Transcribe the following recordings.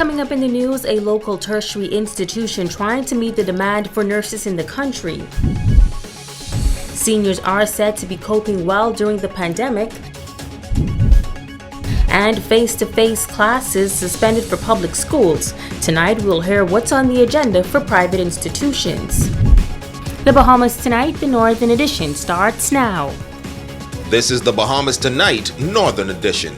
Coming up in the news, a local tertiary institution trying to meet the demand for nurses in the country. Seniors are said to be coping well during the pandemic. And face-to-face classes suspended for public schools. Tonight, we'll hear what's on the agenda for private institutions. The Bahamas Tonight, the Northern Edition, starts now. This is the Bahamas Tonight, Northern Edition.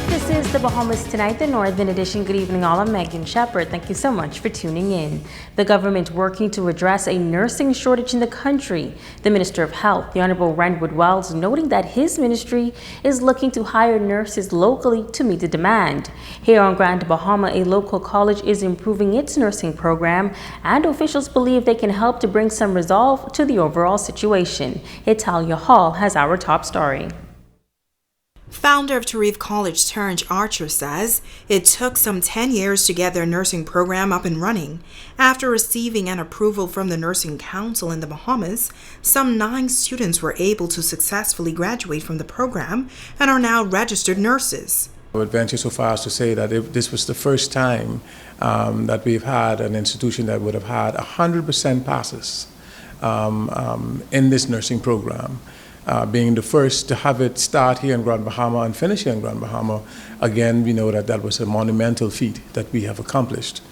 This is the Bahamas Tonight, the Northern Edition. Good evening, all. I'm Megan Shepard. Thank you so much for tuning in. The government working to address a nursing shortage in the country. The Minister of Health, the Honorable Renwood Wells, noting that his ministry is looking to hire nurses locally to meet the demand. Here on Grand Bahama, a local college is improving its nursing program, and officials believe they can help to bring some resolve to the overall situation. Italia Hall has our top story. Founder of Tarif College, Terrence Archer, says it took some 10 years to get their nursing program up and running. After receiving an approval from the Nursing Council in the Bahamas, some 9 students were able to successfully graduate from the program and are now registered nurses. I would venture so far as to say that this was the first time that we've had an institution that would have had 100% passes in this nursing program. Being the first to have it start here in Grand Bahama and finish here in Grand Bahama, again, we know that was a monumental feat that we have accomplished.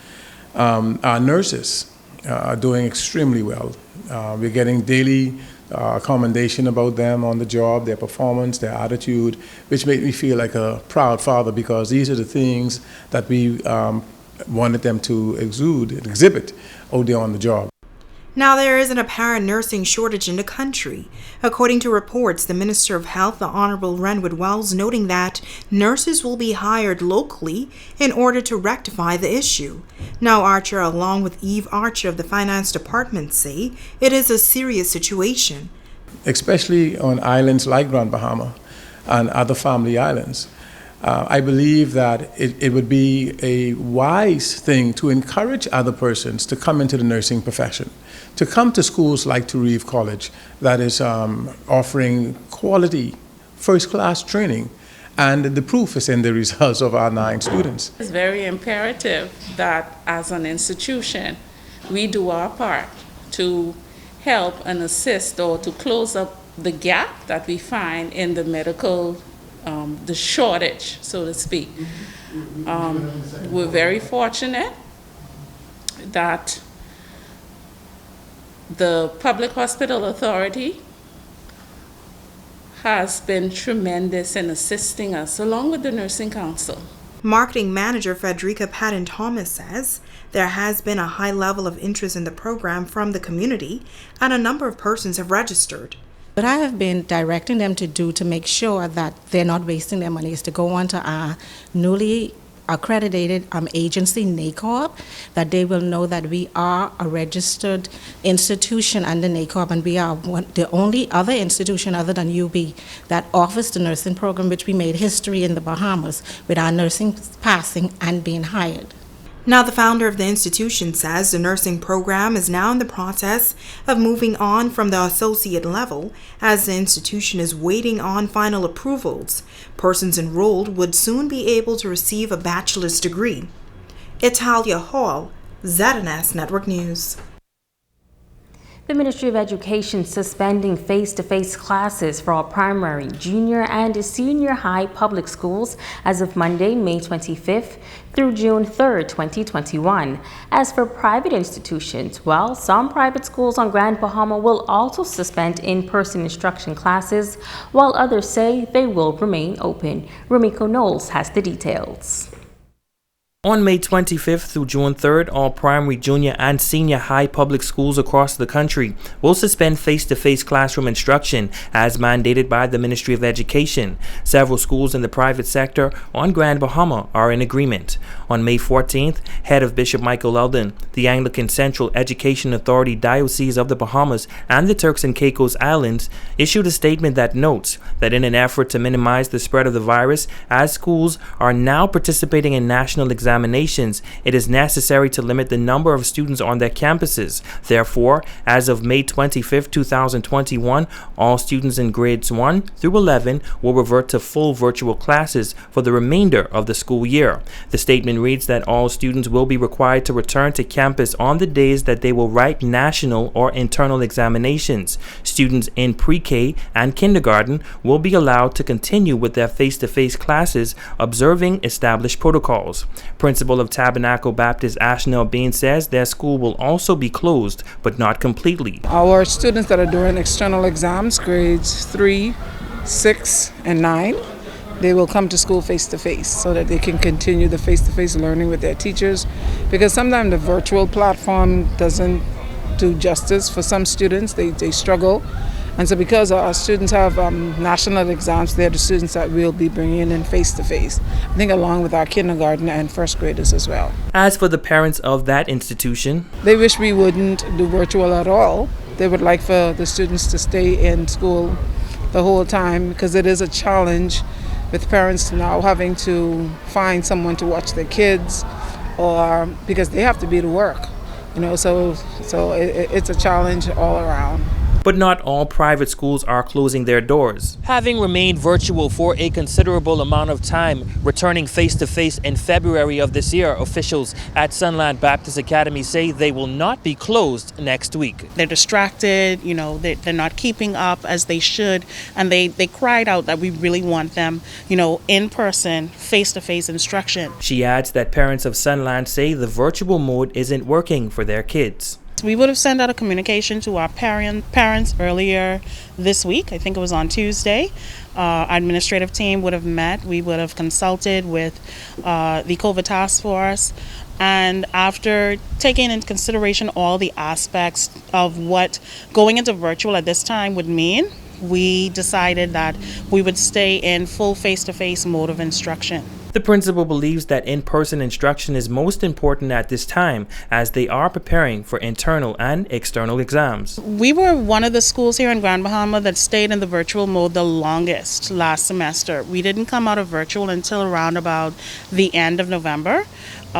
Our nurses are doing extremely well. We're getting daily commendation about them on the job, their performance, their attitude, which made me feel like a proud father, because these are the things that we wanted them to exhibit out there on the job. Now there is an apparent nursing shortage in the country. According to reports, the Minister of Health, the Honorable Renwood Wells, noting that nurses will be hired locally in order to rectify the issue. Now Archer, along with Eve Archer of the Finance Department, say it is a serious situation. Especially on islands like Grand Bahama and other family islands. I believe that it would be a wise thing to encourage other persons to come into the nursing profession, to come to schools like Tarif College that is offering quality, first-class training, and the proof is in the results of our 9 students. It's very imperative that as an institution, we do our part to help and assist or to close up the gap that we find in the medical the shortage, so to speak. We're very fortunate that the Public Hospital Authority has been tremendous in assisting us, along with the Nursing Council. Marketing Manager Frederica Patton-Thomas says there has been a high level of interest in the program from the community, and a number of persons have registered. What I have been directing them to do to make sure that they're not wasting their money is to go on to our newly accredited agency, NACORP, that they will know that we are a registered institution under NACORP, and we are the only other institution other than UB that offers the nursing program, which we made history in the Bahamas with our nursing passing and being hired. Now, the founder of the institution says the nursing program is now in the process of moving on from the associate level, as the institution is waiting on final approvals. Persons enrolled would soon be able to receive a bachelor's degree. Italia Hall, ZNS Network News. The Ministry of Education suspending face-to-face classes for all primary, junior, and senior high public schools as of Monday, May 25th through June 3rd, 2021. As for private institutions, well, some private schools on Grand Bahama will also suspend in-person instruction classes, while others say they will remain open. Rumiko Knowles has the details. On May 25th through June 3rd, all primary, junior, and senior high public schools across the country will suspend face-to-face classroom instruction as mandated by the Ministry of Education. Several schools in the private sector on Grand Bahama are in agreement. On May 14th, head of Bishop Michael Eldon, the Anglican Central Education Authority Diocese of the Bahamas and the Turks and Caicos Islands, issued a statement that notes that in an effort to minimize the spread of the virus, as schools are now participating in national examinations examinations, it is necessary to limit the number of students on their campuses. Therefore, as of May 25, 2021, all students in grades 1 through 11 will revert to full virtual classes for the remainder of the school year. The statement reads that all students will be required to return to campus on the days that they will write national or internal examinations. Students in pre-K and kindergarten will be allowed to continue with their face-to-face classes, observing established protocols. Principal of Tabernacle Baptist Ashnell Bain says their school will also be closed, but not completely. Our students that are doing external exams, grades 3, 6, and 9, they will come to school face-to-face so that they can continue the face-to-face learning with their teachers, because sometimes the virtual platform doesn't do justice for some students. They struggle. And so because our students have national exams, they're the students that we'll be bringing in face-to-face, I think along with our kindergarten and first graders as well. As for the parents of that institution, they wish we wouldn't do virtual at all. They would like for the students to stay in school the whole time, because it is a challenge with parents now having to find someone to watch their kids, or because they have to be to work, so it's a challenge all around. but not all private schools are closing their doors. Having remained virtual for a considerable amount of time, returning face-to-face in February of this year, officials at Sunland Baptist Academy say they will not be closed next week. They're distracted, they're not keeping up as they should, and they cried out that we really want them, in person, face-to-face instruction. She adds that parents of Sunland say the virtual mode isn't working for their kids. We would have sent out a communication to our parents earlier this week. I think it was on Tuesday. Our administrative team would have met. We would have consulted with the COVID task force. And after taking into consideration all the aspects of what going into virtual at this time would mean, we decided that we would stay in full face-to-face mode of instruction. The principal believes that in-person instruction is most important at this time, as they are preparing for internal and external exams. We were one of the schools here in Grand Bahama that stayed in the virtual mode the longest last semester. We didn't come out of virtual until around about the end of November,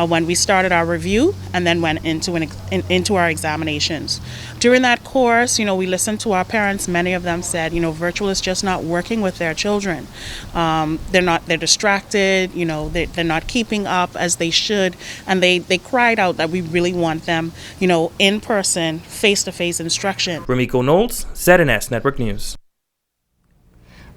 when we started our review and then went into our examinations. During that course, we listened to our parents. Many of them said, virtual is just not working with their children. They're distracted, they're not keeping up as they should, and they cried out that we really want them, in person, face-to-face instruction. Ramiko Knowles, ZNS Network News.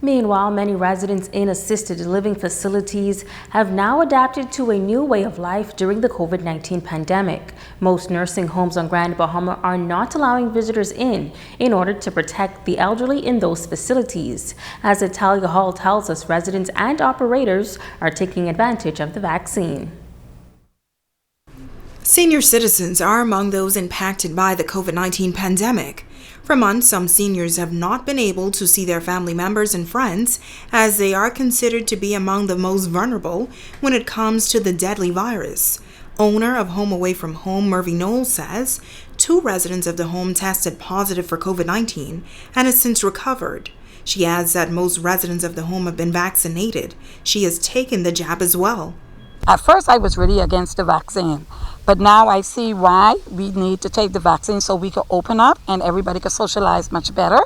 Meanwhile, many residents in assisted living facilities have now adapted to a new way of life during the COVID-19 pandemic. Most nursing homes on Grand Bahama are not allowing visitors in order to protect the elderly in those facilities. As Italia Hall tells us, residents and operators are taking advantage of the vaccine. Senior citizens are among those impacted by the COVID-19 pandemic. For months, some seniors have not been able to see their family members and friends, as they are considered to be among the most vulnerable when it comes to the deadly virus. Owner of Home Away from Home, Murphy Knowles, says 2 residents of the home tested positive for COVID-19 and has since recovered. She adds that most residents of the home have been vaccinated. She has taken the jab as well. At first, I was really against the vaccine, but now I see why we need to take the vaccine so we can open up and everybody can socialize much better.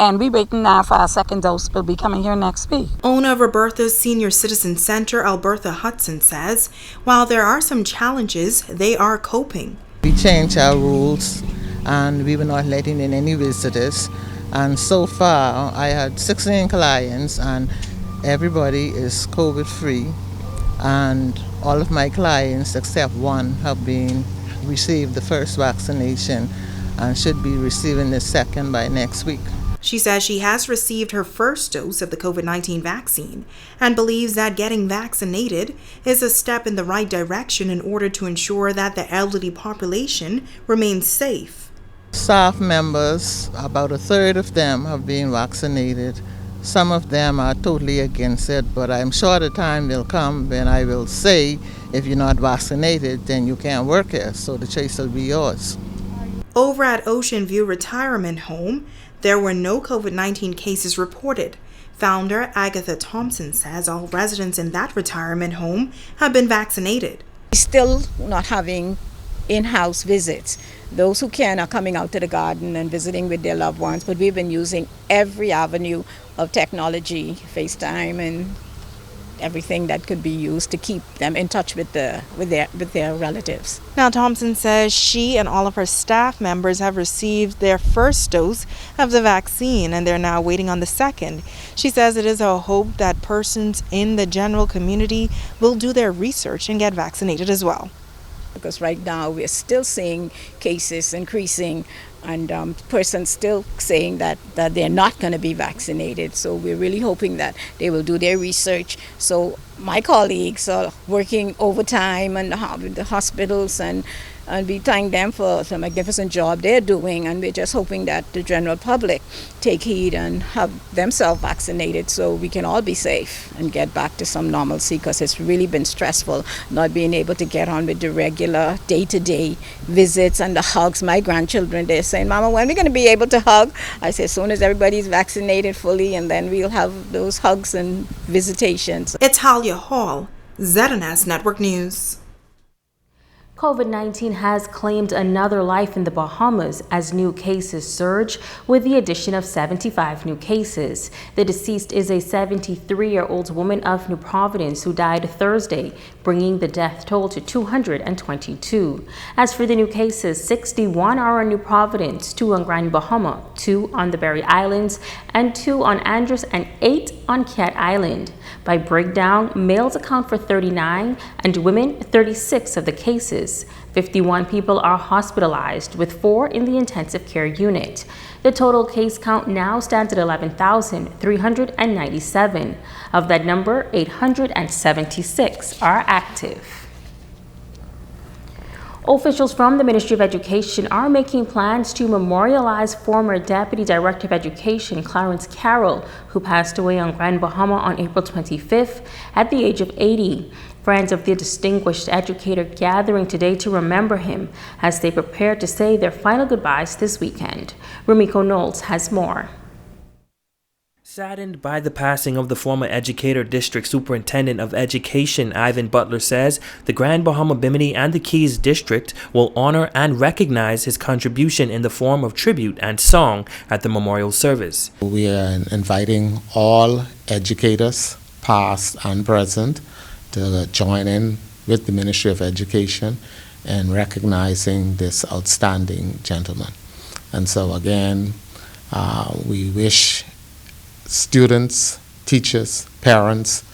And we're waiting now for our second dose. We'll be coming here next week. Owner of Roberta's Senior Citizen Center, Alberta Hudson, says while there are some challenges, they are coping. We changed our rules and we were not letting in any visitors. And so far, I had 16 clients and everybody is COVID-free. And all of my clients, except one, have received the first vaccination and should be receiving the second by next week. She says she has received her first dose of the COVID-19 vaccine and believes that getting vaccinated is a step in the right direction in order to ensure that the elderly population remains safe. Staff members, about a third of them have been vaccinated. Some of them are totally against it, but I'm sure the time will come when I will say, if you're not vaccinated, then you can't work here, so the choice will be yours. Over at Ocean View Retirement Home, there were no COVID-19 cases reported. Founder Agatha Thompson says all residents in that retirement home have been vaccinated. Still not having in-house visits. Those who can are coming out to the garden and visiting with their loved ones, but we've been using every avenue of technology, FaceTime and everything that could be used to keep them in touch with their relatives. Now, Thompson says she and all of her staff members have received their first dose of the vaccine and they're now waiting on the second. She says it is her hope that persons in the general community will do their research and get vaccinated as well. Because right now we're still seeing cases increasing and persons still saying that they're not going to be vaccinated. So we're really hoping that they will do their research. So my colleagues are working overtime in the hospitals and we thank them for the magnificent job they're doing, and we're just hoping that the general public take heed and have themselves vaccinated so we can all be safe and get back to some normalcy, because it's really been stressful not being able to get on with the regular day-to-day visits and the hugs. My grandchildren, they're saying, Mama, when are we going to be able to hug? I say, as soon as everybody's vaccinated fully, and then we'll have those hugs and visitations. It's Talia Hall, ZNS Network News. COVID-19 has claimed another life in the Bahamas as new cases surge, with the addition of 75 new cases. The deceased is a 73-year-old woman of New Providence who died Thursday, bringing the death toll to 222. As for the new cases, 61 are in New Providence, 2 on Grand Bahama, 2 on the Berry Islands, and 2 on Andros, and 8 on Cat Island. By breakdown, males account for 39 and women 36 of the cases. 51 people are hospitalized, with 4 in the intensive care unit. The total case count now stands at 11,397. Of that number, 876 are active. Officials from the Ministry of Education are making plans to memorialize former Deputy Director of Education Clarence Carroll, who passed away on Grand Bahama on April 25th at the age of 80. Friends of the distinguished educator gathering today to remember him as they prepare to say their final goodbyes this weekend. Rumiko Knowles has more. Saddened by the passing of the former educator, District Superintendent of Education Ivan Butler says the Grand Bahama Bimini and the Keys District will honor and recognize his contribution in the form of tribute and song at the memorial service. We are inviting all educators, past and present, to join in with the Ministry of Education in recognizing this outstanding gentleman. And so again, we wish students, teachers, parents,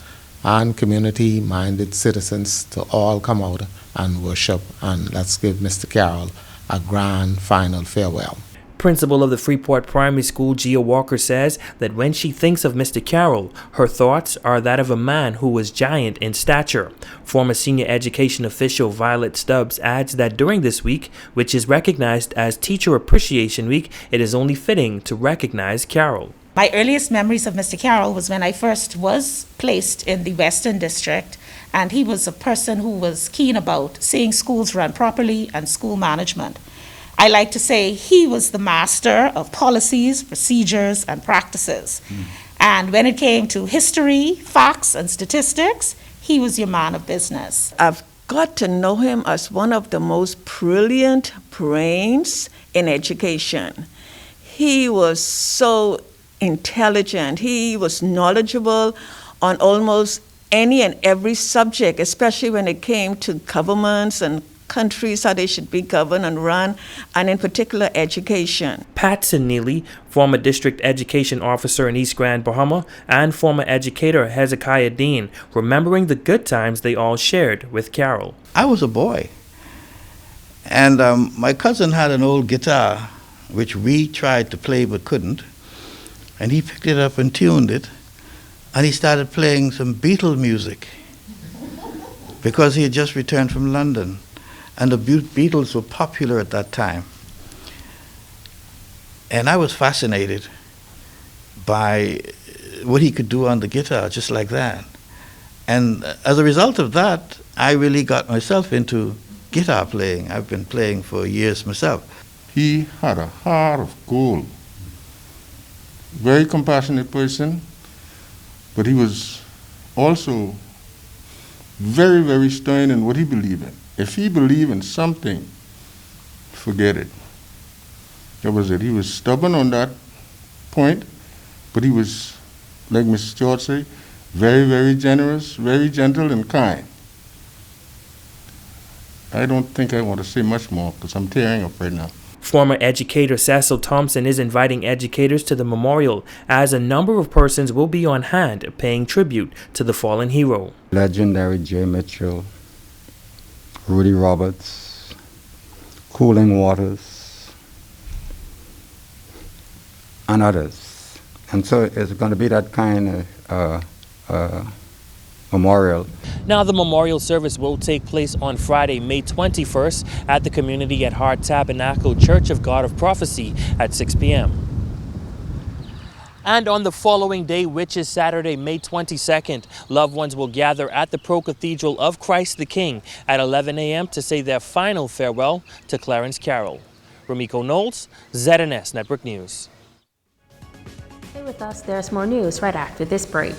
and community-minded citizens to all come out and worship, and let's give Mr. Carroll a grand final farewell. Principal of the Freeport Primary School, Gia Walker, says that when she thinks of Mr. Carroll, her thoughts are that of a man who was giant in stature. Former senior education official Violet Stubbs adds that during this week, which is recognized as Teacher Appreciation Week, it is only fitting to recognize Carroll. My earliest memories of Mr. Carroll was when I first was placed in the Western District, and he was a person who was keen about seeing schools run properly and school management. I like to say he was the master of policies, procedures, and practices. And when it came to history, facts, and statistics, he was your man of business. I've got to know him as one of the most brilliant brains in education. He was so intelligent. He was knowledgeable on almost any and every subject, especially when it came to governments and countries, how they should be governed and run, and in particular education. Patson Neely, former district education officer in East Grand Bahama, and former educator Hezekiah Dean, remembering the good times they all shared with Carroll. I was a boy, and my cousin had an old guitar, which we tried to play but couldn't, and he picked it up and tuned it, and he started playing some Beatle music because he had just returned from London. And the Beatles were popular at that time. And I was fascinated by what he could do on the guitar, just like that. And as a result of that, I really got myself into guitar playing. I've been playing for years myself. He had a heart of gold. Very compassionate person, but he was also very, very stern in what he believed in. If he believed in something, forget it. That was it. He was stubborn on that point, but he was, like Mrs. George said, very, very generous, very gentle and kind. I don't think I want to say much more because I'm tearing up right now. Former educator Cecil Thompson is inviting educators to the memorial as a number of persons will be on hand paying tribute to the fallen hero. Legendary Jay Mitchell, Rudy Roberts, Cooling Waters, and others. And so it's going to be that kind of memorial. Now the memorial service will take place on Friday, May 21st at the Community at Heart Tabernacle Church of God of Prophecy at 6 p.m. And on the following day, which is Saturday, May 22nd, loved ones will gather at the Pro-Cathedral of Christ the King at 11 a.m. to say their final farewell to Clarence Carroll. Ramiko Knowles, ZNS Network News. Stay with us. There's more news right after this break.